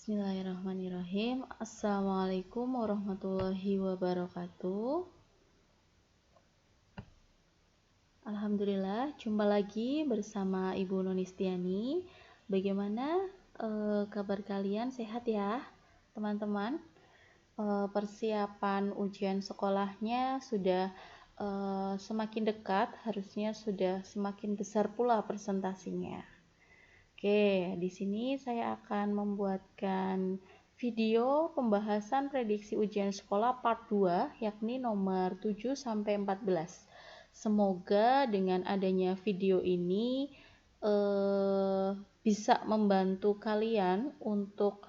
Bismillahirrahmanirrahim. Assalamualaikum warahmatullahi wabarakatuh. Alhamdulillah, jumpa lagi bersama Ibu Nonistiani. Bagaimana kabar kalian? Sehat ya, teman-teman? Persiapan ujian sekolahnya sudah semakin dekat, harusnya sudah semakin besar pula presentasinya. Oke, di sini saya akan membuatkan video pembahasan prediksi ujian sekolah part 2, yakni nomor 7 sampai 14. Semoga dengan adanya video ini bisa membantu kalian untuk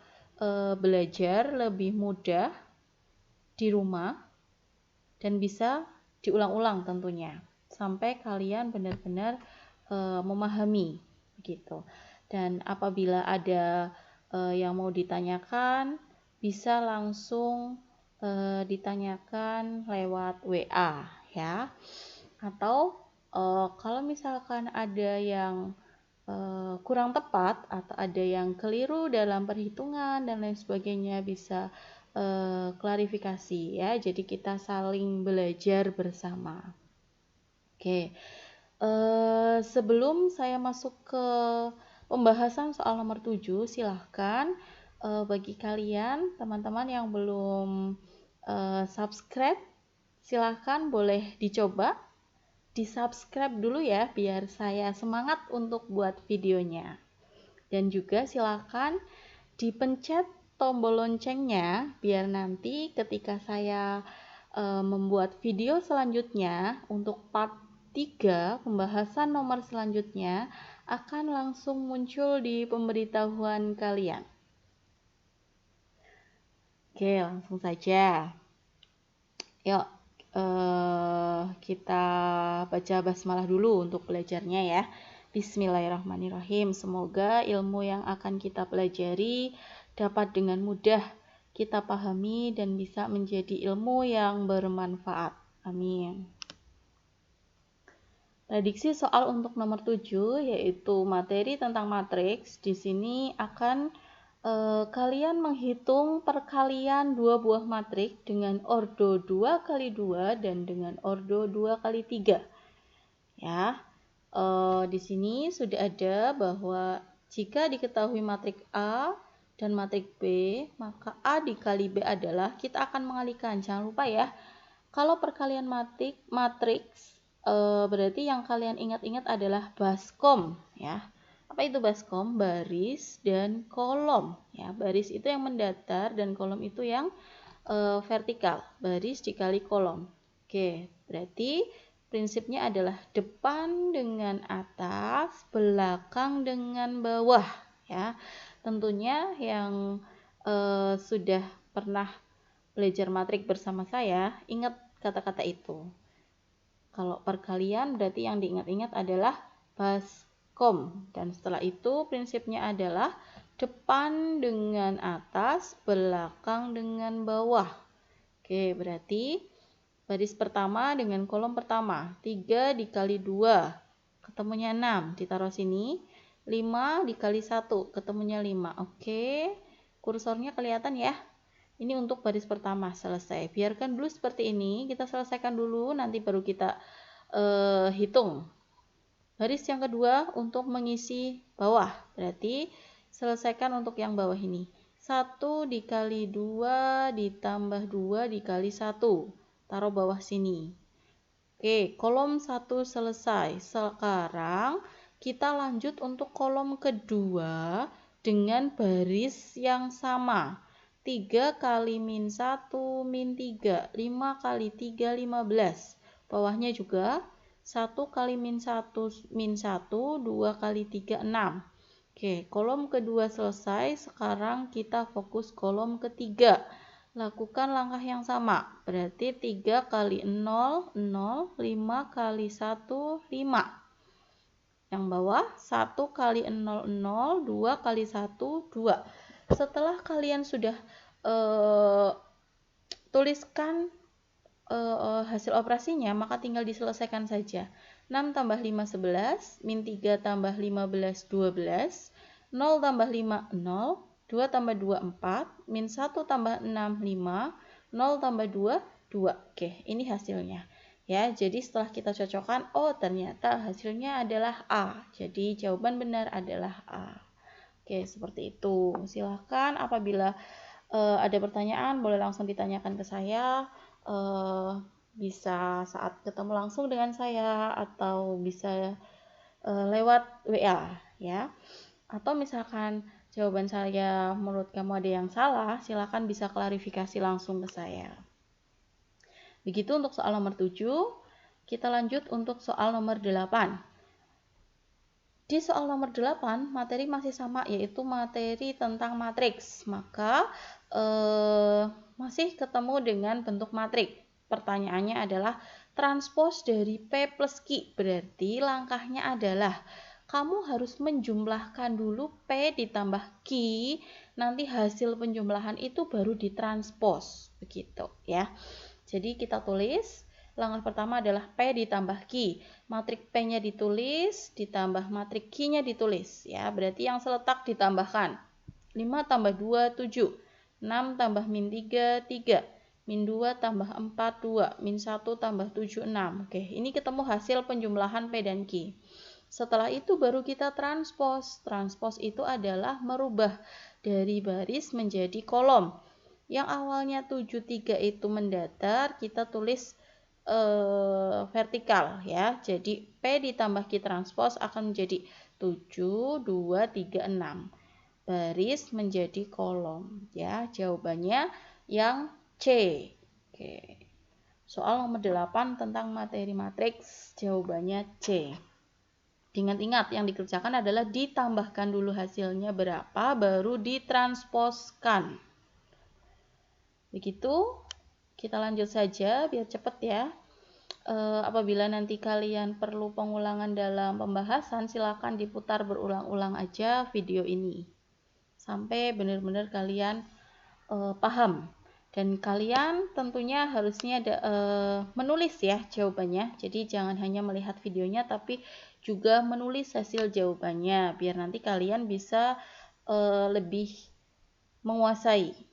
belajar lebih mudah di rumah dan bisa diulang-ulang tentunya sampai kalian benar-benar memahami gitu. Dan apabila ada yang mau ditanyakan, bisa langsung ditanyakan lewat WA ya. Atau kalau misalkan ada yang kurang tepat atau ada yang keliru dalam perhitungan dan lain sebagainya, bisa klarifikasi ya. Jadi kita saling belajar bersama. Oke. Sebelum saya masuk ke pembahasan soal nomor 7, silahkan bagi kalian teman-teman yang belum subscribe, silahkan boleh dicoba di subscribe dulu ya, biar saya semangat untuk buat videonya. Dan juga silahkan dipencet tombol loncengnya, biar nanti ketika saya membuat video selanjutnya untuk part 3 pembahasan nomor selanjutnya akan langsung muncul di pemberitahuan kalian. Oke, langsung saja. Yuk, kita baca basmalah dulu untuk belajarnya ya. Bismillahirrahmanirrahim. Semoga ilmu yang akan kita pelajari dapat dengan mudah kita pahami dan bisa menjadi ilmu yang bermanfaat. Amin. Prediksi soal untuk nomor 7 yaitu materi tentang matriks. Di sini akan kalian menghitung perkalian dua buah matriks dengan ordo 2x2 dan dengan ordo 2x3. Ya. Di sini sudah ada bahwa jika diketahui matriks A dan matriks B, maka A dikali B adalah, kita akan mengalihkan. Jangan lupa ya, kalau perkalian matriks berarti yang kalian ingat-ingat adalah baskom ya. Apa itu baskom? Baris dan kolom ya. Baris itu yang mendatar dan kolom itu yang vertikal. Baris dikali kolom. Oke, berarti prinsipnya adalah depan dengan atas, belakang dengan bawah ya. Tentunya yang sudah pernah belajar matrik bersama saya, ingat kata-kata itu. Kalau perkalian berarti yang diingat-ingat adalah baskom. Dan setelah itu prinsipnya adalah depan dengan atas, belakang dengan bawah. Oke, berarti baris pertama dengan kolom pertama. 3 dikali 2, ketemunya 6. Ditaruh sini. 5 dikali 1, ketemunya 5. Oke, kursornya kelihatan ya. Ini untuk baris pertama selesai. Biarkan dulu seperti ini. Kita selesaikan dulu, nanti baru kita hitung. Baris yang kedua untuk mengisi bawah. Berarti selesaikan untuk yang bawah ini. 1 dikali 2 ditambah 2 dikali 1. Taruh bawah sini. Oke, kolom 1 selesai. Sekarang kita lanjut untuk kolom kedua dengan baris yang sama. 3 kali min 1 min 3, 5 kali 3 15. Bawahnya juga 1 kali min 1 min 1, 2 kali 3 6. Oke, kolom kedua selesai. Sekarang kita fokus kolom ketiga. Lakukan langkah yang sama. Berarti 3 kali 0 0, 5 kali 1 5. Yang bawah 1 kali 0 0, 2 kali 1 2. Setelah kalian sudah tuliskan hasil operasinya, maka tinggal diselesaikan saja. 6 tambah 5 11, min 3 tambah 15 12, 0 tambah 5 0, 2 tambah 2, 4. Min 1 tambah 6, 5. 0 tambah 2, 2. Oke, ini hasilnya. Ya, jadi setelah kita cocokkan, oh ternyata hasilnya adalah A. Jadi jawaban benar adalah A. Oke, seperti itu. Silahkan apabila ada pertanyaan, boleh langsung ditanyakan ke saya. Bisa saat ketemu langsung dengan saya atau bisa lewat WA ya. Atau misalkan jawaban saya menurut kamu ada yang salah, silakan bisa klarifikasi langsung ke saya. Begitu untuk soal nomor 7. Kita lanjut untuk soal nomor 8. Di soal nomor 8, materi masih sama, yaitu materi tentang matriks. Maka masih ketemu dengan bentuk matriks. Pertanyaannya adalah transpos dari P plus Q. Berarti langkahnya adalah kamu harus menjumlahkan dulu P ditambah Q, nanti hasil penjumlahan itu baru ditranspos. Begitu ya. Jadi kita tulis, langkah pertama adalah P ditambah Q. Matrik P-nya ditulis, ditambah matrik Q-nya ditulis. Ya, berarti yang seletak ditambahkan. 5 tambah 2, 7. 6 tambah min 3, 3. Min 2 tambah 4, 2. Min 1 tambah 7, 6. Oke, ini ketemu hasil penjumlahan P dan Q. Setelah itu baru kita transpos. Transpos itu adalah merubah dari baris menjadi kolom. Yang awalnya 73 itu mendatar, kita tulis vertikal ya. Jadi P ditambah Q transpos akan menjadi 7, 2, 3, 6. Baris menjadi kolom ya. Jawabannya yang C. Oke. Soal nomor 8 tentang materi matriks, jawabannya C. Ingat-ingat, yang dikerjakan adalah ditambahkan dulu hasilnya berapa, baru ditransposkan. Begitu, kita lanjut saja biar cepat ya. Apabila nanti kalian perlu pengulangan dalam pembahasan, silakan diputar berulang-ulang aja video ini. Sampai benar-benar kalian paham. Dan kalian tentunya harusnya menulis ya jawabannya. Jadi jangan hanya melihat videonya, tapi juga menulis hasil jawabannya. Biar nanti kalian bisa lebih menguasai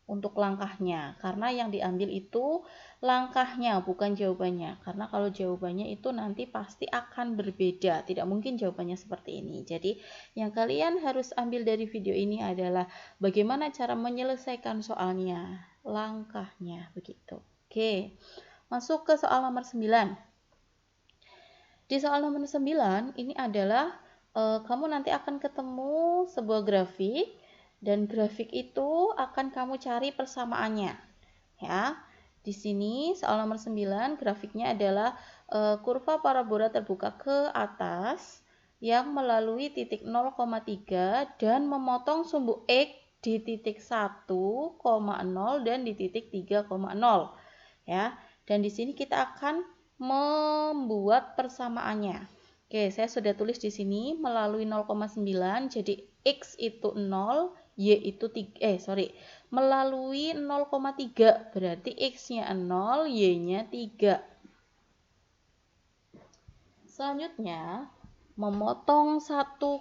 untuk langkahnya, karena yang diambil itu langkahnya bukan jawabannya, karena kalau jawabannya itu nanti pasti akan berbeda, tidak mungkin jawabannya seperti ini. Jadi yang kalian harus ambil dari video ini adalah bagaimana cara menyelesaikan soalnya, langkahnya, begitu. Oke, masuk ke soal nomor 9. Di soal nomor 9 ini adalah kamu nanti akan ketemu sebuah grafik, dan grafik itu akan kamu cari persamaannya. Ya. Di sini soal nomor 9 grafiknya adalah kurva parabola terbuka ke atas yang melalui titik 0,3 dan memotong sumbu X di titik 1,0 dan di titik 3,0. Ya. Dan di sini kita akan membuat persamaannya. Oke, saya sudah tulis di sini melalui 0,9, jadi X itu 0, Y itu 3, melalui 0,3, berarti X-nya 0, Y-nya 3. Selanjutnya, memotong 1,0,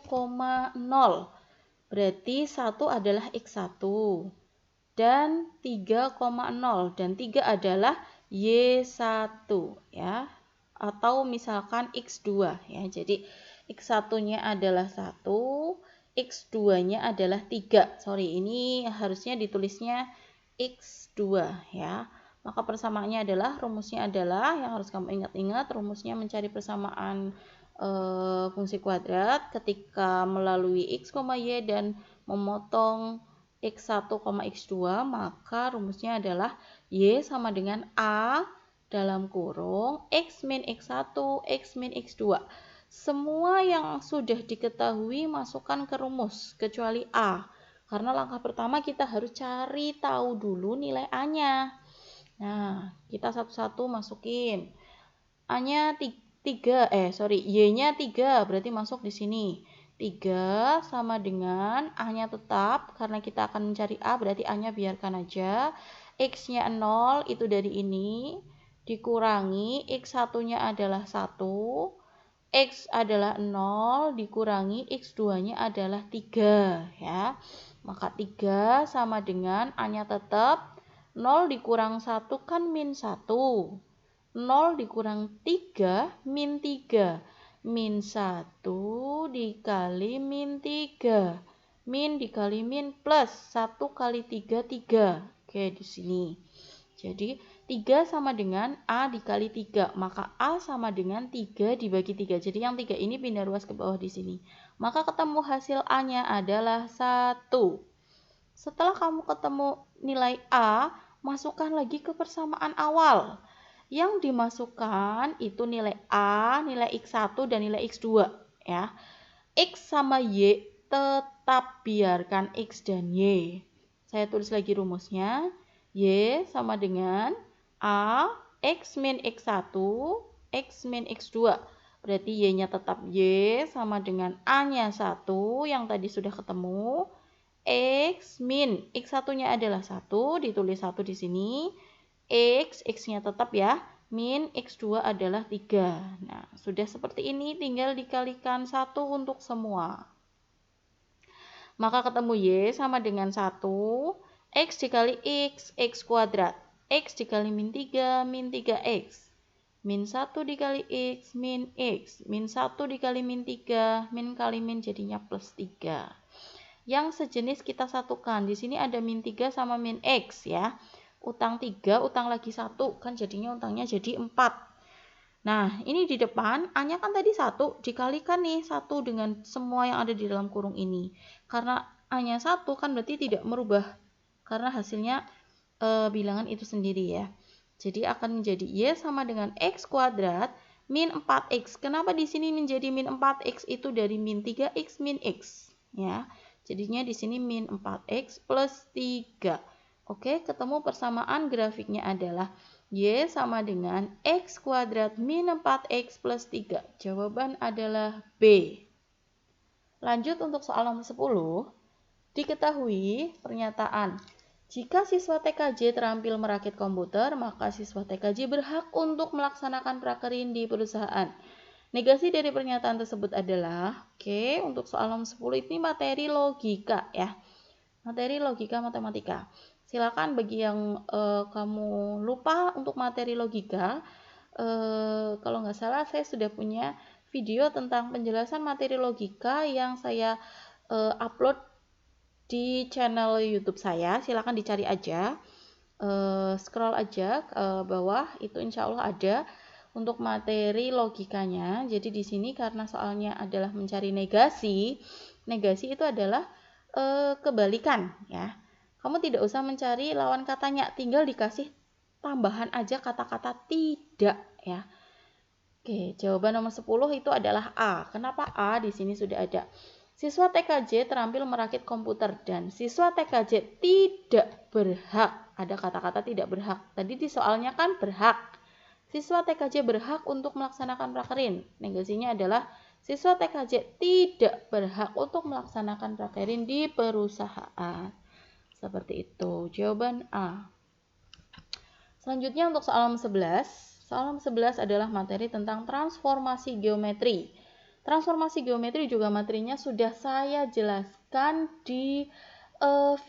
berarti 1 adalah X1, dan 3,0, dan 3 adalah Y1, ya. Atau misalkan X2, ya. Jadi, X1-nya adalah 1, X2-nya adalah 3. Ini harusnya ditulisnya X2 ya. Maka persamaannya adalah, rumusnya adalah, yang harus kamu ingat-ingat, rumusnya mencari persamaan fungsi kuadrat ketika melalui X, Y dan memotong X1, X2, maka rumusnya adalah Y sama dengan A dalam kurung X min X1, X min X2. Semua yang sudah diketahui masukkan ke rumus, kecuali A. Karena langkah pertama kita harus cari tahu dulu nilai A-nya. Nah, kita satu-satu masukin. A-nya 3, Y-nya 3, berarti masuk di sini. 3 sama dengan A-nya tetap, karena kita akan mencari A, berarti A-nya biarkan aja. X-nya 0, itu dari ini. Dikurangi, X1-nya adalah 1. X adalah 0, dikurangi X2-nya adalah 3 ya. Maka 3 sama dengan A-nya tetap 0 dikurang 1 kan min 1. 0 dikurang 3 min 3. Min 1 dikali min 3. Min dikali min plus 1 kali 3, 3. Oke, di sini. Jadi 3 sama dengan A dikali 3. Maka A sama dengan 3 dibagi 3. Jadi yang 3 ini pindah ruas ke bawah di sini. Maka ketemu hasil A-nya adalah 1. Setelah kamu ketemu nilai A, masukkan lagi ke persamaan awal. Yang dimasukkan itu nilai A, nilai X1, dan nilai X2. Ya. X sama Y tetap biarkan X dan Y. Saya tulis lagi rumusnya. Y sama dengan A, X min X1, X min X2. Berarti Y-nya tetap Y sama dengan A-nya 1 yang tadi sudah ketemu. X min X1-nya adalah 1, ditulis 1 di sini. X-nya tetap ya. Min X2 adalah 3. Nah, sudah seperti ini, tinggal dikalikan 1 untuk semua. Maka ketemu Y sama dengan 1. X dikali X kuadrat. X dikali min 3, min 3X. Min 1 dikali X, min X. Min 1 dikali min 3, min kali min jadinya plus 3. Yang sejenis kita satukan. Di sini ada min 3 sama min X ya. Utang 3, utang lagi 1. Kan jadinya utangnya jadi 4. Nah, ini di depan, A-nya kan tadi 1. Dikalikan nih 1 dengan semua yang ada di dalam kurung ini. Karena A-nya 1 kan berarti tidak merubah. Karena hasilnya bilangan itu sendiri ya. Jadi akan menjadi Y sama dengan X kuadrat min 4X. Kenapa di sini menjadi min 4X itu dari min 3X min X? Ya. Jadinya di sini min 4X plus 3. Oke, ketemu persamaan grafiknya adalah Y sama dengan X kuadrat min 4X plus 3. Jawaban adalah B. Lanjut untuk soal nomor 10. Diketahui pernyataan. Jika siswa TKJ terampil merakit komputer, maka siswa TKJ berhak untuk melaksanakan prakerin di perusahaan. Negasi dari pernyataan tersebut adalah, untuk soal nomor 10 ini materi logika ya. Materi logika matematika. Silakan bagi yang kamu lupa untuk materi logika, kalau nggak salah saya sudah punya video tentang penjelasan materi logika yang saya upload di channel YouTube saya. Silakan dicari aja, scroll aja ke bawah, itu insya Allah ada untuk materi logikanya. Jadi di sini karena soalnya adalah mencari negasi, negasi itu adalah kebalikan ya. Kamu tidak usah mencari lawan katanya, tinggal dikasih tambahan aja kata-kata tidak ya. Oke, jawaban nomor 10 itu adalah A. Kenapa A? Di sini sudah ada. Siswa TKJ terampil merakit komputer dan siswa TKJ tidak berhak. Ada kata-kata tidak berhak. Tadi di soalnya kan berhak. Siswa TKJ berhak untuk melaksanakan prakerin. Negasinya adalah siswa TKJ tidak berhak untuk melaksanakan prakerin di perusahaan. Seperti itu. Jawaban A. Selanjutnya untuk soal nomor 11. Soal nomor 11 adalah materi tentang transformasi geometri. Transformasi geometri juga materinya sudah saya jelaskan di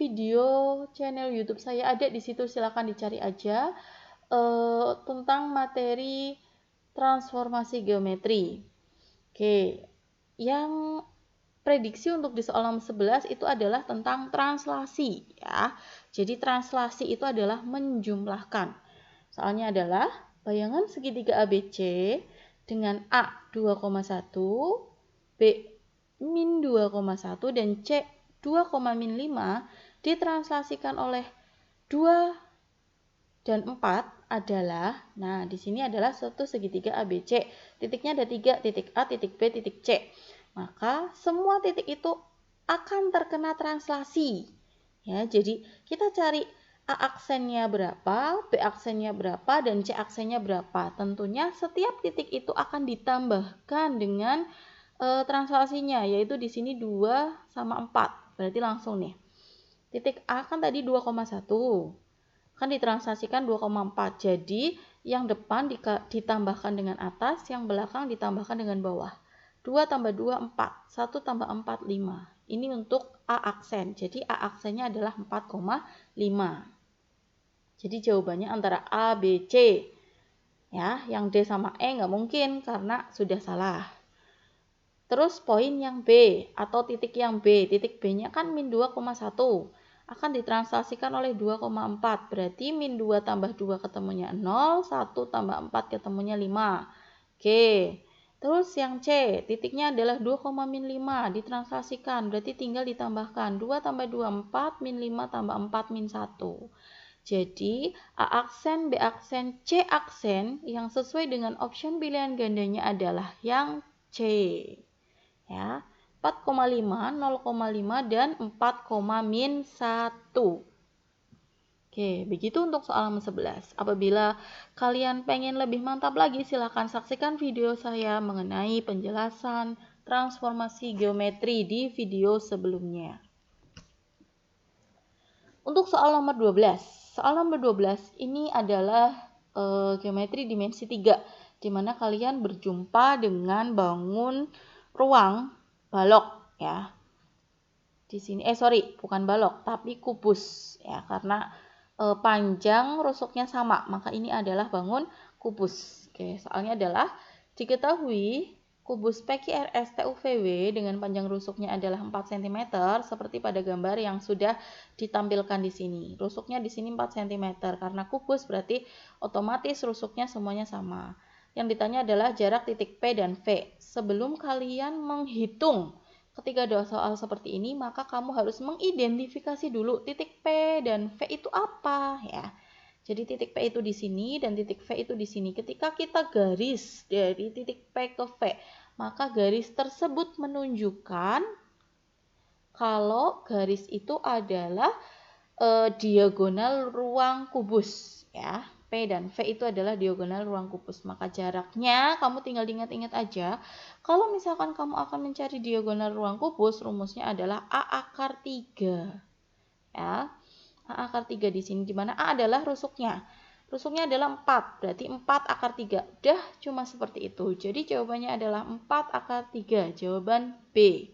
video channel YouTube saya, ada di situ, silakan dicari aja tentang materi transformasi geometri. Oke, yang prediksi untuk di soal nomor 11 itu adalah tentang translasi ya. Jadi translasi itu adalah menjumlahkan. Soalnya adalah bayangan segitiga ABC dengan A 2,1, B min 2,1 dan C 2,5 ditranslasikan oleh 2 dan 4 adalah, nah di sini adalah suatu segitiga ABC. Titiknya ada 3, titik A, titik B, titik C. Maka semua titik itu akan terkena translasi. Ya, jadi kita cari A aksennya berapa, B aksennya berapa, dan C aksennya berapa. Tentunya setiap titik itu akan ditambahkan dengan translasinya, yaitu di sini 2 sama 4. Berarti langsung nih. Titik A kan tadi 2,1. Kan ditranslasikan 2,4. Jadi yang depan ditambahkan dengan atas, yang belakang ditambahkan dengan bawah. 2 tambah 2, 4. 1 tambah 4, 5. Ini untuk A aksen. Jadi A aksennya adalah 4,5. Jadi jawabannya antara A, B, C. Ya, yang D sama E nggak mungkin karena sudah salah. Terus poin yang B atau titik yang B. Titik B-nya kan min 2,1. Akan ditranslasikan oleh 2,4. Berarti min 2 tambah 2 ketemunya 0, 1 tambah 4 ketemunya 5. Oke. Terus yang C, titiknya adalah 2,-5, ditranslasikan. Berarti tinggal ditambahkan 2 tambah 2, 4, min 5 tambah 4, min 1. Jadi, A aksen, B aksen, C aksen yang sesuai dengan option pilihan gandanya adalah yang C. Ya, 4,5, 0,5, dan 4,-1. Oke, begitu untuk soal nomor 11. Apabila kalian pengen lebih mantap lagi, silahkan saksikan video saya mengenai penjelasan transformasi geometri di video sebelumnya. Untuk soal nomor 12. Soal nomor 12 ini adalah geometri dimensi 3, di mana kalian berjumpa dengan bangun ruang balok ya. Di sini bukan balok tapi kubus ya, karena panjang rusuknya sama, maka ini adalah bangun kubus. Oke, soalnya adalah diketahui kubus PQRS-TUVW dengan panjang rusuknya adalah 4 cm seperti pada gambar yang sudah ditampilkan di sini. Rusuknya di sini 4 cm karena kubus berarti otomatis rusuknya semuanya sama. Yang ditanya adalah jarak titik P dan V. Sebelum kalian menghitung ketika ada soal seperti ini, maka kamu harus mengidentifikasi dulu titik P dan V itu apa ya. Jadi titik P itu di sini dan titik V itu di sini. Ketika kita garis dari titik P ke V, maka garis tersebut menunjukkan kalau garis itu adalah diagonal ruang kubus ya. P dan V itu adalah diagonal ruang kubus. Maka jaraknya kamu tinggal diingat-ingat aja. Kalau misalkan kamu akan mencari diagonal ruang kubus, rumusnya adalah A akar 3. Ya. A akar 3 di sini, di mana A adalah rusuknya. Rusuknya adalah 4, berarti 4 akar 3. Udah cuma seperti itu. Jadi jawabannya adalah 4 akar 3. Jawaban B.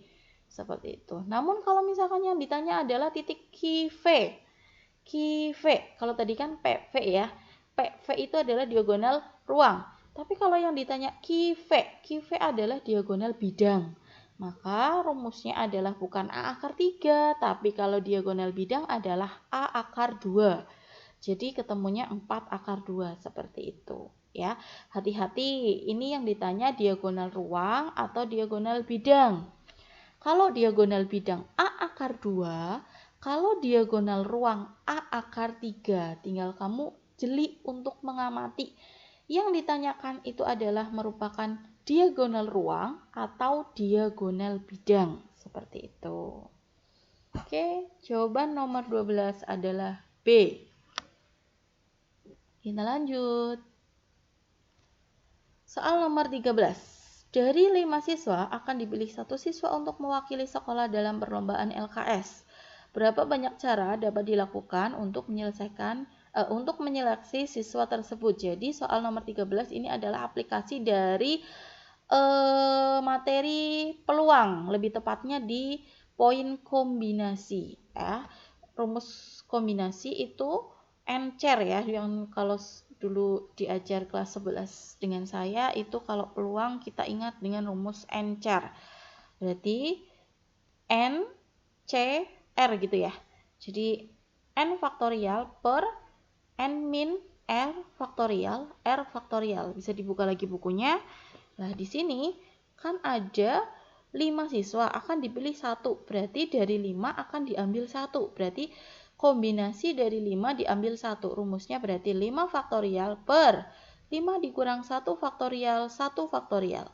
Seperti itu. Namun kalau misalkan yang ditanya adalah titik QV. QV, kalau tadi kan PV ya. PV itu adalah diagonal ruang. Tapi kalau yang ditanya QV adalah diagonal bidang. Maka rumusnya adalah bukan A akar 3, tapi kalau diagonal bidang adalah A akar 2. Jadi ketemunya 4 akar 2 seperti itu ya. Hati-hati, ini yang ditanya diagonal ruang atau diagonal bidang. Kalau diagonal bidang A akar 2, kalau diagonal ruang A akar 3, tinggal kamu jeli untuk mengamati. Yang ditanyakan itu adalah merupakan diagonal ruang atau diagonal bidang. Seperti itu. Oke, jawaban nomor 12 adalah B. Kita lanjut. Soal nomor 13. Dari 5 siswa akan dipilih 1 siswa untuk mewakili sekolah dalam perlombaan LKS. Berapa banyak cara dapat dilakukan untuk menyeleksi siswa tersebut? Jadi soal nomor 13 ini adalah aplikasi dari materi peluang, lebih tepatnya di poin kombinasi ya. Rumus kombinasi itu encer ya, yang kalau dulu diajar kelas 11 dengan saya itu kalau peluang kita ingat dengan rumus encer. Berarti N C R gitu ya. Jadi N faktorial per N min R faktorial bisa dibuka lagi bukunya. Nah, di sini kan ada 5 siswa akan dipilih 1. Berarti dari 5 akan diambil 1. Berarti kombinasi dari 5 diambil 1. Rumusnya berarti 5 faktorial per 5 dikurang 1 faktorial 1 faktorial.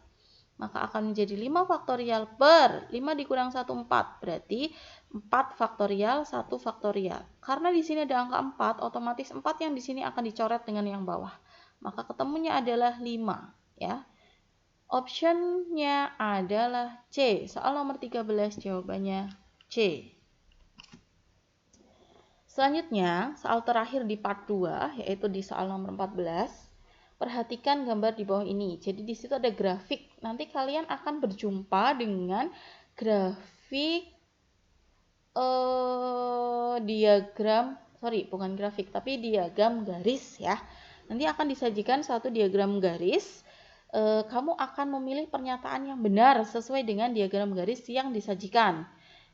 Maka akan menjadi 5 faktorial per 5 dikurang 1, 4. Berarti 4 faktorial 1 faktorial. Karena di sini ada angka 4, otomatis 4 yang di sini akan dicoret dengan yang bawah. Maka ketemunya adalah 5 ya. Optionnya adalah C. Soal nomor 13 jawabannya C. Selanjutnya, soal terakhir di part 2, yaitu di soal nomor 14. Perhatikan gambar di bawah ini. Jadi di situ ada grafik. Nanti kalian akan berjumpa dengan grafik bukan grafik, tapi diagram garis ya. Nanti akan disajikan satu diagram garis. Kamu akan memilih pernyataan yang benar sesuai dengan diagram garis yang disajikan.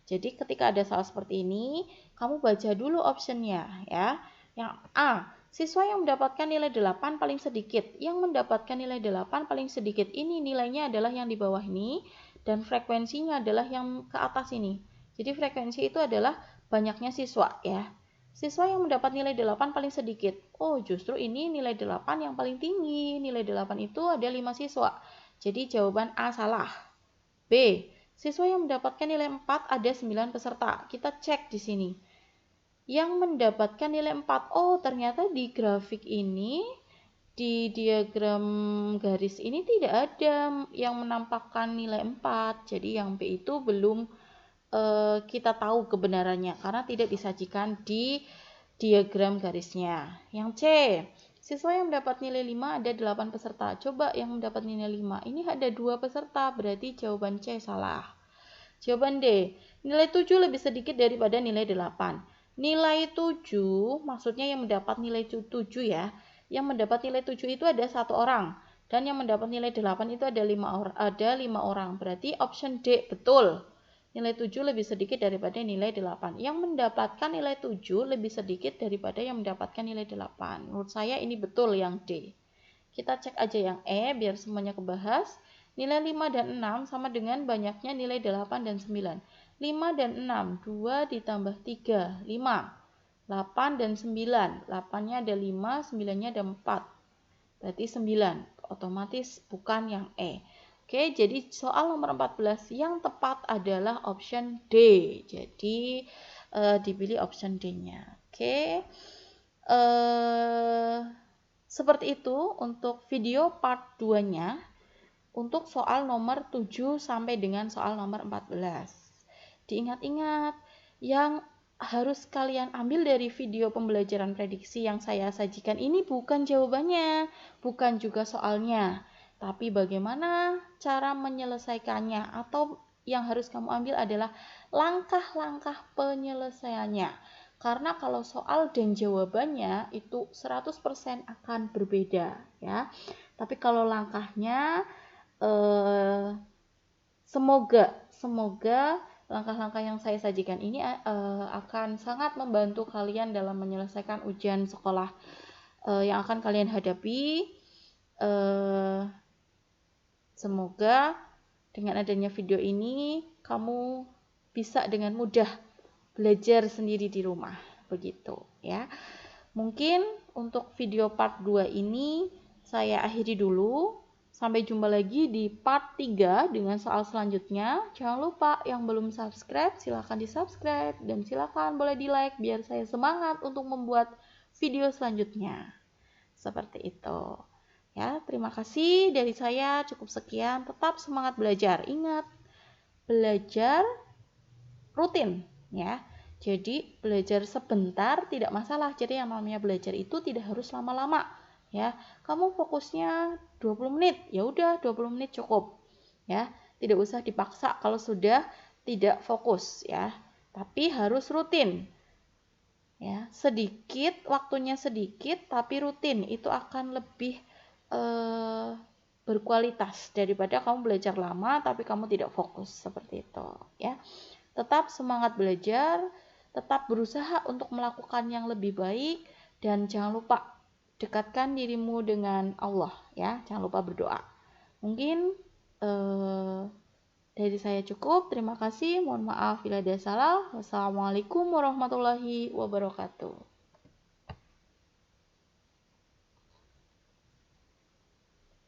Jadi ketika ada salah seperti ini, kamu baca dulu optionnya ya. Yang A, siswa yang mendapatkan nilai 8 paling sedikit. Yang mendapatkan nilai 8 paling sedikit ini nilainya adalah yang di bawah ini dan frekuensinya adalah yang ke atas ini. Jadi frekuensi itu adalah banyaknya siswa ya. Siswa yang mendapat nilai 8 paling sedikit. Oh, justru ini nilai 8 yang paling tinggi. Nilai 8 itu ada 5 siswa. Jadi jawaban A salah. B, siswa yang mendapatkan nilai 4 ada 9 peserta. Kita cek di sini. Yang mendapatkan nilai 4. Oh, ternyata di grafik ini, di diagram garis ini tidak ada yang menampakkan nilai 4. Jadi yang B itu belum kita tahu kebenarannya karena tidak disajikan di diagram garisnya. Yang C, siswa yang mendapat nilai 5 ada 8 peserta. Coba yang mendapat nilai 5. Ini ada 2 peserta, berarti jawaban C salah. Jawaban D, nilai 7 lebih sedikit daripada nilai 8. Nilai 7, maksudnya yang mendapat nilai 7 ya. Yang mendapat nilai 7 itu ada 1 orang. Dan yang mendapat nilai 8 itu ada 5 orang. Berarti option D betul. Nilai 7 lebih sedikit daripada nilai 8. Yang mendapatkan nilai 7 lebih sedikit daripada yang mendapatkan nilai 8. Menurut saya ini betul yang D. Kita cek aja yang E biar semuanya kebahas. Nilai 5 dan 6 sama dengan banyaknya nilai 8 dan 9. 5 dan 6, 2 ditambah 3, 5. 8 dan 9, 8-nya ada 5, 9-nya ada 4. Berarti 9. Otomatis bukan yang E. Oke, jadi soal nomor 14 yang tepat adalah option D. Jadi dipilih option D-nya. Oke. Seperti itu untuk video part 2-nya untuk soal nomor 7 sampai dengan soal nomor 14. Diingat-ingat, yang harus kalian ambil dari video pembelajaran prediksi yang saya sajikan ini bukan jawabannya, bukan juga soalnya, tapi bagaimana cara menyelesaikannya, atau yang harus kamu ambil adalah langkah-langkah penyelesaiannya. Karena kalau soal dan jawabannya itu 100% akan berbeda ya. Tapi kalau langkahnya semoga langkah-langkah yang saya sajikan ini akan sangat membantu kalian dalam menyelesaikan ujian sekolah yang akan kalian hadapi. Semoga dengan adanya video ini kamu bisa dengan mudah belajar sendiri di rumah, begitu ya. Mungkin untuk video part 2 ini saya akhiri dulu. Sampai jumpa lagi di part 3 dengan soal selanjutnya. Jangan lupa yang belum subscribe silahkan di subscribe dan silahkan boleh di like biar saya semangat untuk membuat video selanjutnya. Seperti itu. Ya, terima kasih dari saya, cukup sekian. Tetap semangat belajar. Ingat, belajar rutin ya. Jadi belajar sebentar tidak masalah. Jadi yang namanya belajar itu tidak harus lama-lama ya. Kamu fokusnya 20 menit, ya udah 20 menit cukup. Ya, tidak usah dipaksa kalau sudah tidak fokus ya. Tapi harus rutin. Ya, sedikit, waktunya sedikit tapi rutin itu akan lebih berkualitas daripada kamu belajar lama tapi kamu tidak fokus, seperti itu ya. Tetap semangat belajar, tetap berusaha untuk melakukan yang lebih baik, dan jangan lupa dekatkan dirimu dengan Allah ya, jangan lupa berdoa. Mungkin dari saya cukup, terima kasih, mohon maaf bila ada salah. Wassalamualaikum warahmatullahi wabarakatuh.